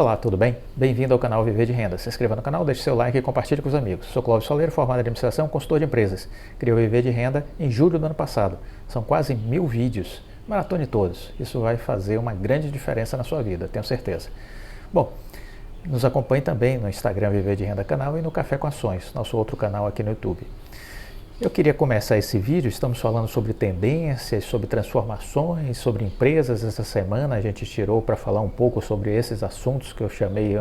Olá, tudo bem? Bem-vindo ao canal Viver de Renda. Se inscreva no canal, deixe seu like e compartilhe com os amigos. Sou Clóvis Soleiro, formado em administração, consultor de empresas. Criei o Viver de Renda em julho do ano passado. São quase 1000 vídeos. Maratone todos. Isso vai fazer uma grande diferença na sua vida, tenho certeza. Bom, nos acompanhe também no Instagram Viver de Renda Canal e no Café com Ações, nosso outro canal aqui no YouTube. Eu queria começar esse vídeo, estamos falando sobre tendências, sobre transformações, sobre empresas. Essa semana a gente tirou para falar um pouco sobre esses assuntos que eu chamei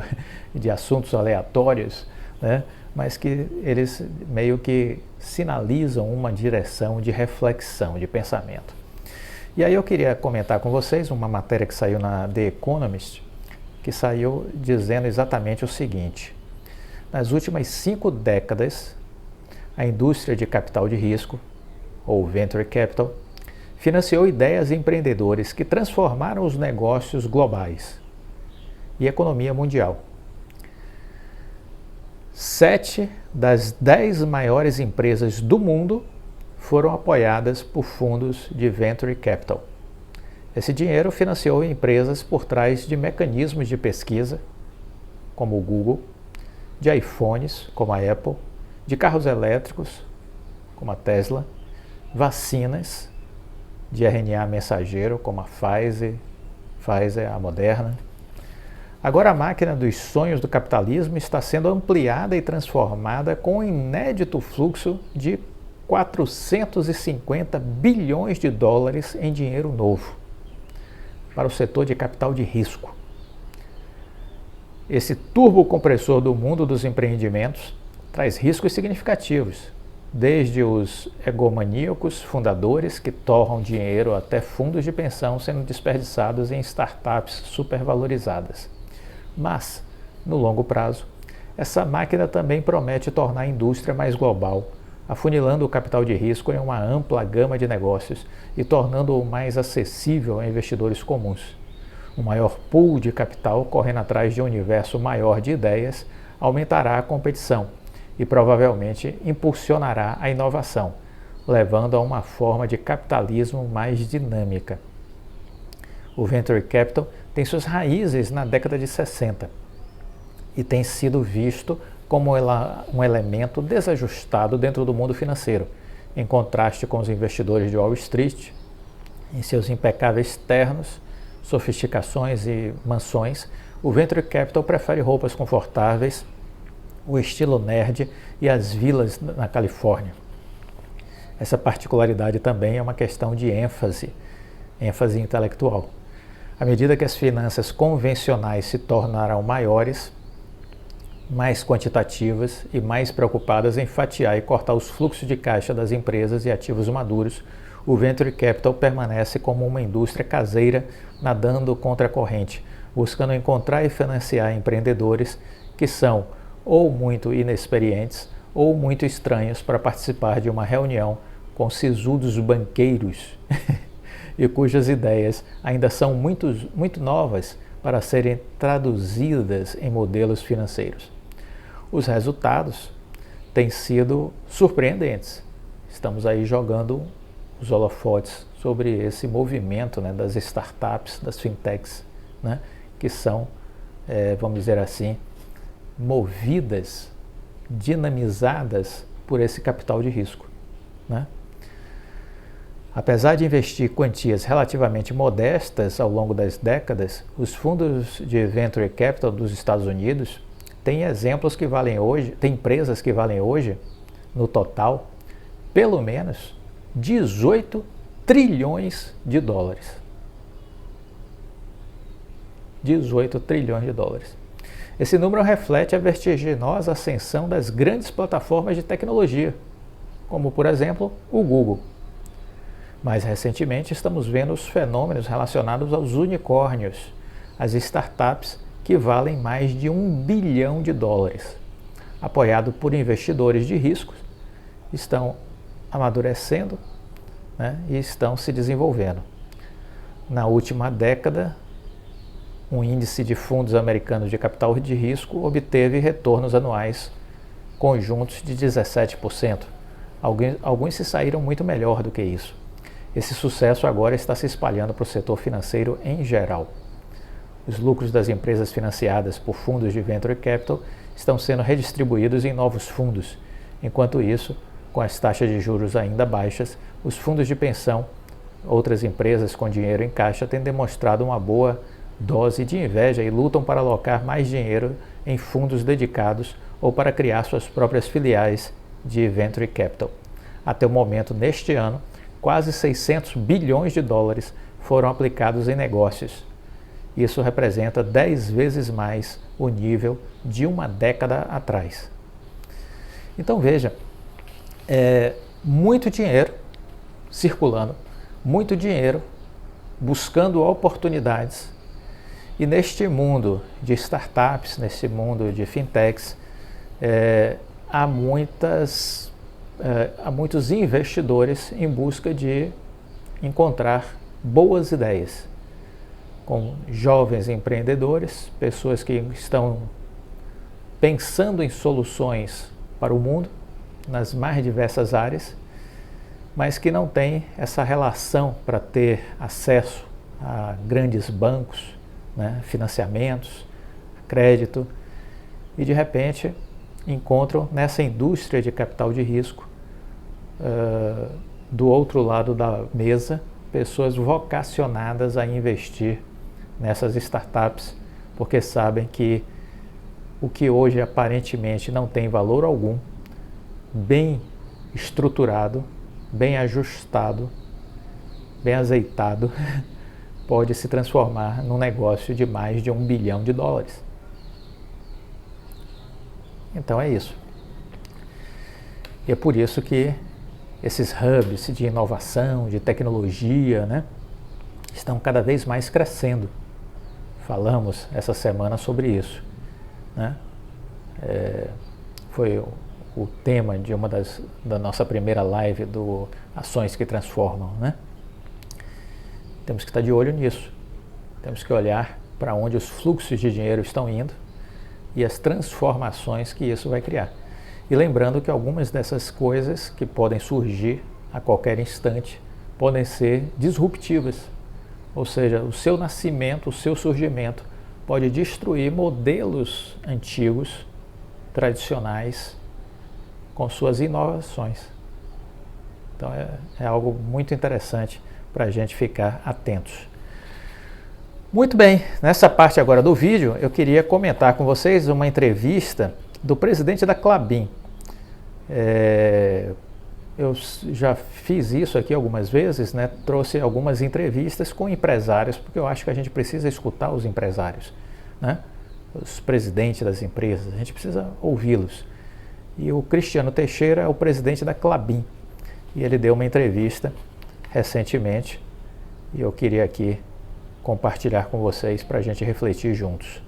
de assuntos aleatórios, né? Mas que eles meio que sinalizam uma direção de reflexão, de pensamento. E aí eu queria comentar com vocês uma matéria que saiu na The Economist, que saiu dizendo exatamente o seguinte: nas últimas 5 décadas, a indústria de capital de risco, ou Venture Capital, financiou ideias e empreendedores que transformaram os negócios globais e a economia mundial. 7 das 10 maiores empresas do mundo foram apoiadas por fundos de Venture Capital. Esse dinheiro financiou empresas por trás de mecanismos de pesquisa, como o Google, de iPhones, como a Apple, de carros elétricos, como a Tesla, vacinas de RNA mensageiro, como a Pfizer, a Moderna. Agora a máquina dos sonhos do capitalismo está sendo ampliada e transformada com um inédito fluxo de 450 bilhões de dólares em dinheiro novo para o setor de capital de risco. Esse turbocompressor do mundo dos empreendimentos traz riscos significativos, desde os egomaníacos fundadores que torram dinheiro até fundos de pensão sendo desperdiçados em startups supervalorizadas. Mas, no longo prazo, essa máquina também promete tornar a indústria mais global, afunilando o capital de risco em uma ampla gama de negócios e tornando-o mais acessível a investidores comuns. Um maior pool de capital correndo atrás de um universo maior de ideias aumentará a competição e provavelmente impulsionará a inovação, levando a uma forma de capitalismo mais dinâmica. O Venture Capital tem suas raízes na década de 60 e tem sido visto como um elemento desajustado dentro do mundo financeiro, em contraste com os investidores de Wall Street, em seus impecáveis ternos, sofisticações e mansões. O Venture Capital prefere roupas confortáveis, o estilo nerd e as vilas na Califórnia. Essa particularidade também é uma questão de ênfase intelectual. À medida que as finanças convencionais se tornarão maiores, mais quantitativas e mais preocupadas em fatiar e cortar os fluxos de caixa das empresas e ativos maduros, o Venture Capital permanece como uma indústria caseira nadando contra a corrente, buscando encontrar e financiar empreendedores que são ou muito inexperientes ou muito estranhos para participar de uma reunião com sisudos banqueiros e cujas ideias ainda são muito novas para serem traduzidas em modelos financeiros. Os resultados têm sido surpreendentes. Estamos aí jogando os holofotes sobre esse movimento, né, das startups, das fintechs, né, que são, vamos dizer assim, movidas, dinamizadas por esse capital de risco, né? Apesar de investir quantias relativamente modestas ao longo das décadas, os fundos de Venture Capital dos Estados Unidos têm exemplos que valem hoje, têm empresas que valem hoje, no total, pelo menos 18 trilhões de dólares. 18 trilhões de dólares. Esse número reflete a vertiginosa ascensão das grandes plataformas de tecnologia, como, por exemplo, o Google. Mais recentemente, estamos vendo os fenômenos relacionados aos unicórnios, as startups que valem mais de $1 bilhão, apoiado por investidores de risco, estão amadurecendo, né, e estão se desenvolvendo. Na última década, um índice de fundos americanos de capital de risco obteve retornos anuais conjuntos de 17%. Alguns se saíram muito melhor do que isso. Esse sucesso agora está se espalhando para o setor financeiro em geral. Os lucros das empresas financiadas por fundos de venture capital estão sendo redistribuídos em novos fundos. Enquanto isso, com as taxas de juros ainda baixas, os fundos de pensão, outras empresas com dinheiro em caixa, têm demonstrado uma boa dose de inveja e lutam para alocar mais dinheiro em fundos dedicados ou para criar suas próprias filiais de venture capital. Até o momento, neste ano, quase 600 bilhões de dólares foram aplicados em negócios. Isso representa 10 vezes mais o nível de uma década atrás. Então veja, muito dinheiro circulando, muito dinheiro buscando oportunidades. E neste mundo de startups, nesse mundo de fintechs, há muitos investidores em busca de encontrar boas ideias, com jovens empreendedores, pessoas que estão pensando em soluções para o mundo, nas mais diversas áreas, mas que não têm essa relação para ter acesso a grandes bancos, né, financiamentos, crédito, e de repente encontram nessa indústria de capital de risco, do outro lado da mesa, pessoas vocacionadas a investir nessas startups, porque sabem que o que hoje aparentemente não tem valor algum, bem estruturado, bem ajustado, bem azeitado, pode se transformar num negócio de mais de $1 bilhão. Então é isso. E é por isso que esses hubs de inovação, de tecnologia, né, estão cada vez mais crescendo. Falamos essa semana sobre isso, né? Foi o tema de da nossa primeira live do Ações que Transformam, né? Temos que estar de olho nisso. Temos que olhar para onde os fluxos de dinheiro estão indo e as transformações que isso vai criar. E lembrando que algumas dessas coisas que podem surgir a qualquer instante podem ser disruptivas. Ou seja, o seu nascimento, o seu surgimento pode destruir modelos antigos, tradicionais, com suas inovações. Então é algo muito interessante para a gente ficar atentos. Muito bem, nessa parte agora do vídeo, eu queria comentar com vocês uma entrevista do presidente da Klabin. Eu já fiz isso aqui algumas vezes, né? Trouxe algumas entrevistas com empresários, porque eu acho que a gente precisa escutar os empresários, né? Os presidentes das empresas, a gente precisa ouvi-los. E o Cristiano Teixeira é o presidente da Klabin, e ele deu uma entrevista recentemente, e eu queria aqui compartilhar com vocês para a gente refletir juntos.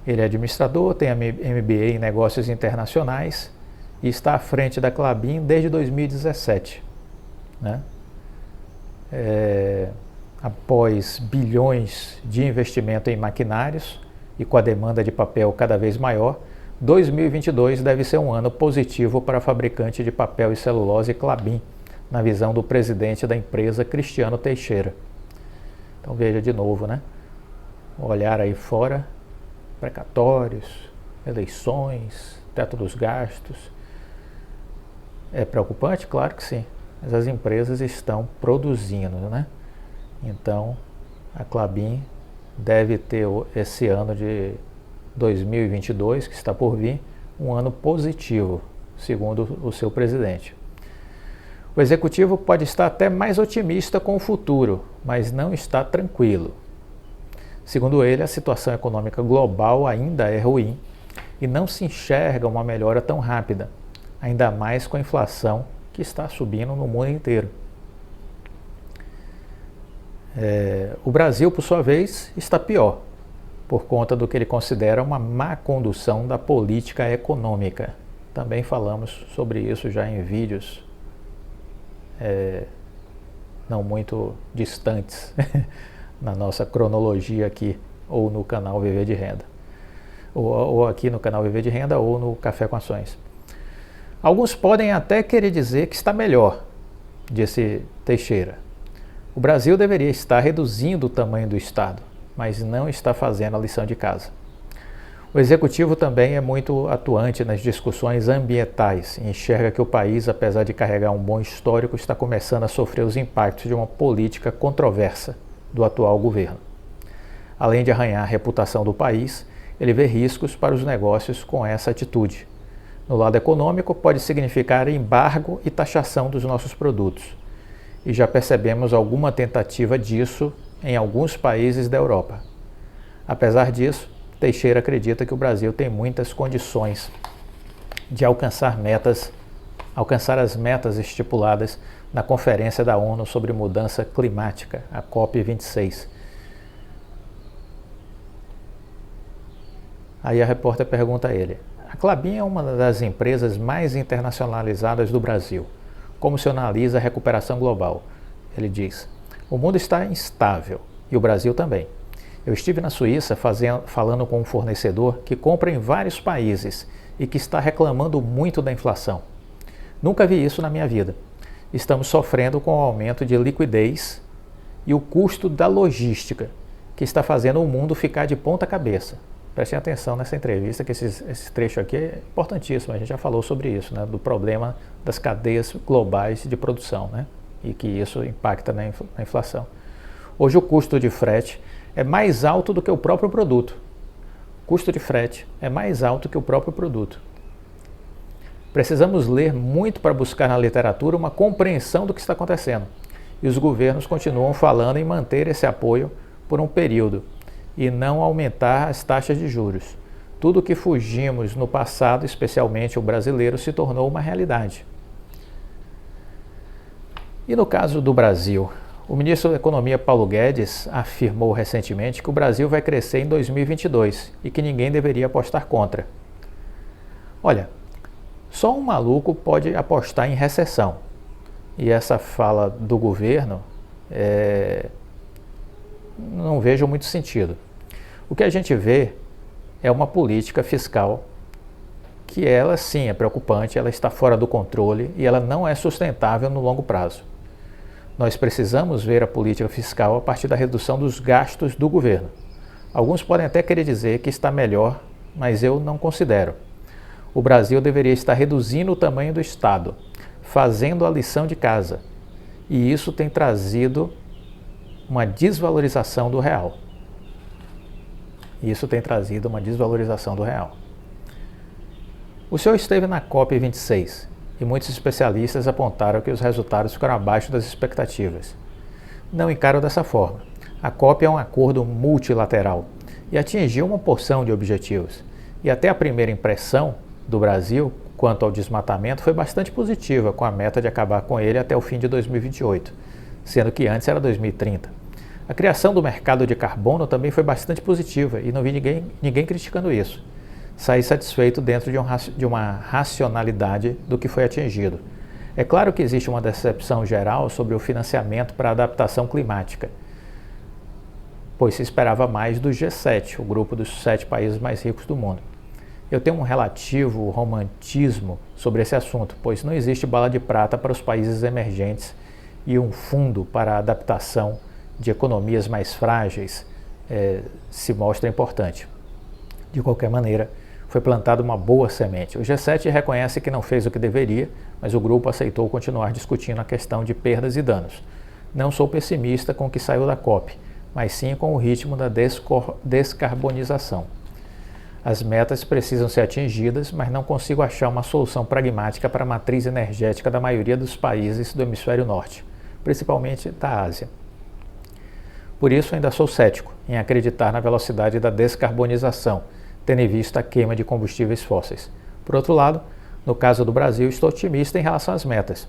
Ele é administrador, tem MBA em Negócios Internacionais, e está à frente da Klabin desde 2017. Né? Após bilhões de investimento em maquinários e com a demanda de papel cada vez maior, 2022 deve ser um ano positivo para a fabricante de papel e celulose Klabin, na visão do presidente da empresa, Cristiano Teixeira. Então veja de novo, né? Olhar aí fora, precatórios, eleições, teto dos gastos. É preocupante? Claro que sim, mas as empresas estão produzindo, né? Então, a Klabin deve ter esse ano de 2022, que está por vir, um ano positivo, segundo o seu presidente. O executivo pode estar até mais otimista com o futuro, mas não está tranquilo. Segundo ele, a situação econômica global ainda é ruim e não se enxerga uma melhora tão rápida, ainda mais com a inflação que está subindo no mundo inteiro. O Brasil, por sua vez, está pior, por conta do que ele considera uma má condução da política econômica. Também falamos sobre isso já em vídeos não muito distantes na nossa cronologia aqui, ou no canal Viver de Renda, ou aqui no canal Viver de Renda, ou no Café com Ações. Alguns podem até querer dizer que está melhor, disse Teixeira. O Brasil deveria estar reduzindo o tamanho do Estado, mas não está fazendo a lição de casa. O executivo também é muito atuante nas discussões ambientais e enxerga que o país, apesar de carregar um bom histórico, está começando a sofrer os impactos de uma política controversa do atual governo. Além de arranhar a reputação do país, ele vê riscos para os negócios com essa atitude. No lado econômico, pode significar embargo e taxação dos nossos produtos. E já percebemos alguma tentativa disso em alguns países da Europa. Apesar disso, Teixeira acredita que o Brasil tem muitas condições de alcançar as metas estipuladas na Conferência da ONU sobre Mudança Climática, a COP26. Aí a repórter pergunta a ele: a Klabin é uma das empresas mais internacionalizadas do Brasil. Como se analisa a recuperação global? Ele diz: o mundo está instável e o Brasil também. Eu estive na Suíça falando com um fornecedor que compra em vários países e que está reclamando muito da inflação. Nunca vi isso na minha vida. Estamos sofrendo com o aumento de liquidez e o custo da logística, que está fazendo o mundo ficar de ponta cabeça. Prestem atenção nessa entrevista, que esse trecho aqui é importantíssimo. A gente já falou sobre isso, né, do problema das cadeias globais de produção, né, e que isso impacta na inflação. Hoje o custo de frete é mais alto do que o próprio produto. O custo de frete é mais alto que o próprio produto. Precisamos ler muito para buscar na literatura uma compreensão do que está acontecendo. E os governos continuam falando em manter esse apoio por um período e não aumentar as taxas de juros. Tudo que fugimos no passado, especialmente o brasileiro, se tornou uma realidade. E no caso do Brasil, o ministro da Economia Paulo Guedes afirmou recentemente que o Brasil vai crescer em 2022 e que ninguém deveria apostar contra. Olha, só um maluco pode apostar em recessão. E essa fala do governo, não vejo muito sentido. O que a gente vê é uma política fiscal que ela sim é preocupante, ela está fora do controle e ela não é sustentável no longo prazo. Nós precisamos ver a política fiscal a partir da redução dos gastos do governo. Alguns podem até querer dizer que está melhor, mas eu não considero. O Brasil deveria estar reduzindo o tamanho do Estado, fazendo a lição de casa. E isso tem trazido uma desvalorização do real. O senhor esteve na COP26 e muitos especialistas apontaram que os resultados ficaram abaixo das expectativas. Não encaro dessa forma. A COP é um acordo multilateral e atingiu uma porção de objetivos. E até a primeira impressão do Brasil quanto ao desmatamento foi bastante positiva, com a meta de acabar com ele até o fim de 2028, sendo que antes era 2030. A criação do mercado de carbono também foi bastante positiva e não vi ninguém criticando isso. Saí satisfeito dentro de uma racionalidade do que foi atingido. É claro que existe uma decepção geral sobre o financiamento para a adaptação climática, pois se esperava mais do G7, o grupo dos 7 países mais ricos do mundo. Eu tenho um relativo romantismo sobre esse assunto, pois não existe bala de prata para os países emergentes e um fundo para a adaptação de economias mais frágeis se mostra importante. De qualquer maneira, foi plantada uma boa semente. O G7 reconhece que não fez o que deveria, mas o grupo aceitou continuar discutindo a questão de perdas e danos. Não sou pessimista com o que saiu da COP, mas sim com o ritmo da descarbonização. As metas precisam ser atingidas, mas não consigo achar uma solução pragmática para a matriz energética da maioria dos países do hemisfério norte, principalmente da Ásia. Por isso, ainda sou cético em acreditar na velocidade da descarbonização, tendo em vista a queima de combustíveis fósseis. Por outro lado, no caso do Brasil, estou otimista em relação às metas.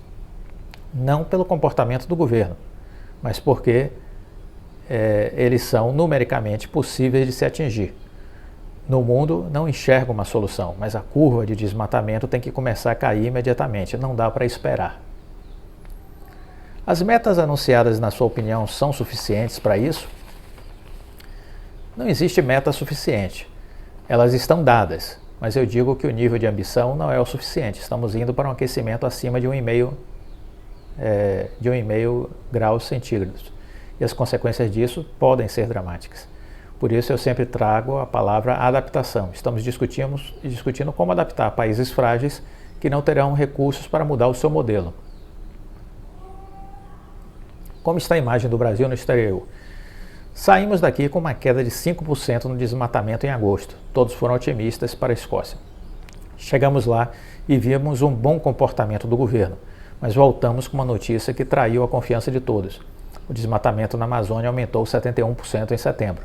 Não pelo comportamento do governo, mas porque eles são numericamente possíveis de se atingir. No mundo, não enxergo uma solução, mas a curva de desmatamento tem que começar a cair imediatamente, não dá para esperar. As metas anunciadas, na sua opinião, são suficientes para isso? Não existe meta suficiente. Elas estão dadas, mas eu digo que o nível de ambição não é o suficiente. Estamos indo para um aquecimento acima de 1,5 graus centígrados. E as consequências disso podem ser dramáticas. Por isso eu sempre trago a palavra adaptação. Estamos discutindo como adaptar países frágeis que não terão recursos para mudar o seu modelo. Como está a imagem do Brasil no exterior? Saímos daqui com uma queda de 5% no desmatamento em agosto. Todos foram otimistas para a Escócia. Chegamos lá e vimos um bom comportamento do governo, mas voltamos com uma notícia que traiu a confiança de todos. O desmatamento na Amazônia aumentou 71% em setembro.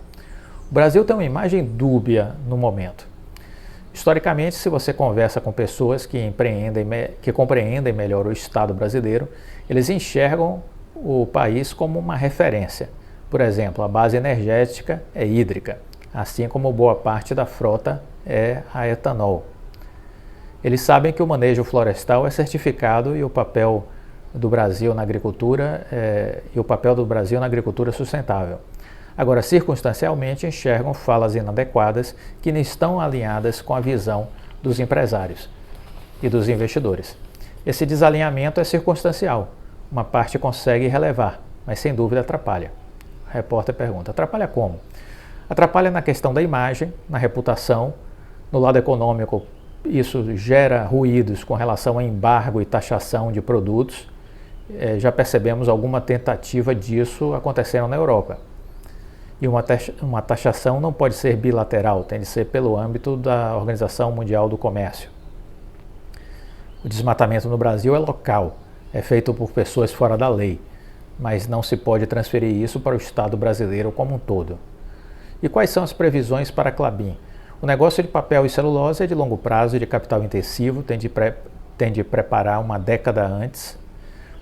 O Brasil tem uma imagem dúbia no momento. Historicamente, se você conversa com pessoas que compreendem melhor o Estado brasileiro, eles enxergam o país como uma referência. Por exemplo, a base energética é hídrica, assim como boa parte da frota é a etanol. Eles sabem que o manejo florestal é certificado e o papel do Brasil na agricultura sustentável. Agora, circunstancialmente, enxergam falas inadequadas que não estão alinhadas com a visão dos empresários e dos investidores. Esse desalinhamento é circunstancial. Uma parte consegue relevar, mas sem dúvida atrapalha. O repórter pergunta: atrapalha como? Atrapalha na questão da imagem, na reputação, no lado econômico. Isso gera ruídos com relação a embargo e taxação de produtos. Já percebemos alguma tentativa disso acontecendo na Europa. E uma taxação não pode ser bilateral, tem de ser pelo âmbito da Organização Mundial do Comércio. O desmatamento no Brasil é local, é feito por pessoas fora da lei, mas não se pode transferir isso para o Estado brasileiro como um todo. E quais são as previsões para a Klabin? O negócio de papel e celulose é de longo prazo e de capital intensivo, tem de preparar uma década antes.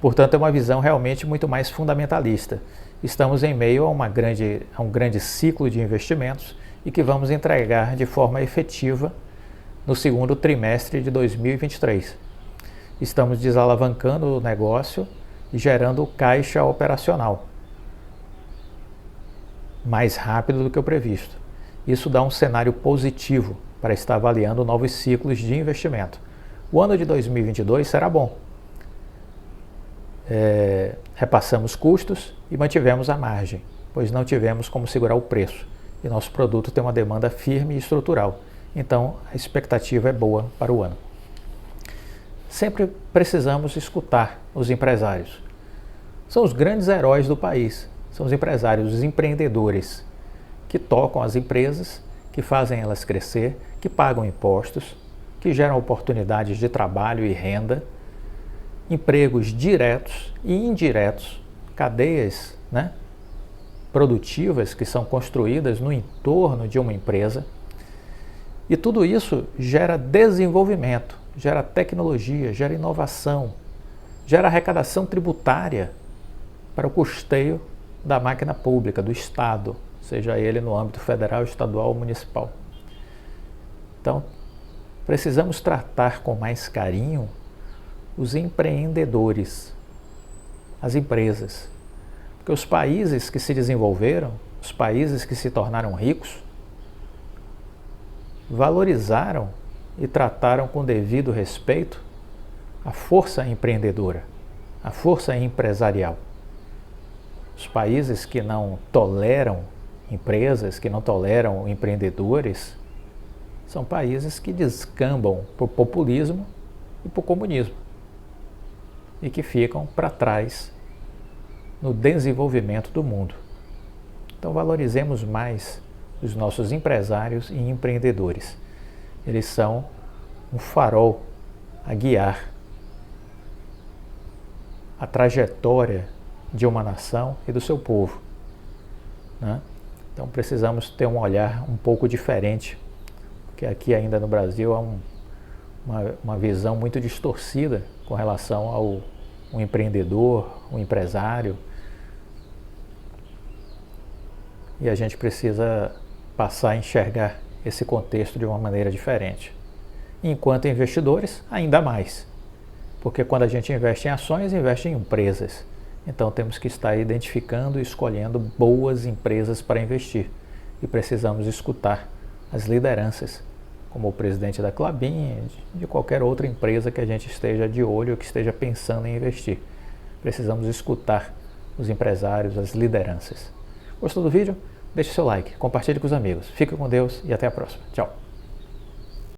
Portanto, é uma visão realmente muito mais fundamentalista. Estamos em meio a um grande ciclo de investimentos e que vamos entregar de forma efetiva no segundo trimestre de 2023. Estamos desalavancando o negócio e gerando caixa operacional mais rápido do que o previsto. Isso dá um cenário positivo para estar avaliando novos ciclos de investimento. O ano de 2022 será bom. Repassamos custos e mantivemos a margem, pois não tivemos como segurar o preço. E nosso produto tem uma demanda firme e estrutural. Então, a expectativa é boa para o ano. Sempre precisamos escutar os empresários. São os grandes heróis do país. São os empresários, os empreendedores, que tocam as empresas, que fazem elas crescer, que pagam impostos, que geram oportunidades de trabalho e renda, empregos diretos e indiretos, cadeias, produtivas que são construídas no entorno de uma empresa. E tudo isso gera desenvolvimento, gera tecnologia, gera inovação, gera arrecadação tributária para o custeio da máquina pública, do Estado, seja ele no âmbito federal, estadual ou municipal. Então, precisamos tratar com mais carinho os empreendedores, as empresas. Porque os países que se desenvolveram, os países que se tornaram ricos, valorizaram e trataram com devido respeito a força empreendedora, a força empresarial. Os países que não toleram empresas, que não toleram empreendedores, são países que descambam por populismo e por comunismo e que ficam para trás no desenvolvimento do mundo. Então valorizemos mais os nossos empresários e empreendedores. Eles são um farol a guiar a trajetória de uma nação e do seu povo, Então precisamos ter um olhar um pouco diferente, porque aqui ainda no Brasil há uma visão muito distorcida com relação ao um empreendedor, um empresário, e a gente precisa passar a enxergar esse contexto de uma maneira diferente. Enquanto investidores, ainda mais, porque quando a gente investe em ações, investe em empresas. Então temos que estar identificando e escolhendo boas empresas para investir. E precisamos escutar as lideranças, como o presidente da Klabin, de qualquer outra empresa que a gente esteja de olho, que esteja pensando em investir. Precisamos escutar os empresários, as lideranças. Gostou do vídeo? deixe seu like, compartilhe com os amigos. Fique com Deus e até a próxima. Tchau.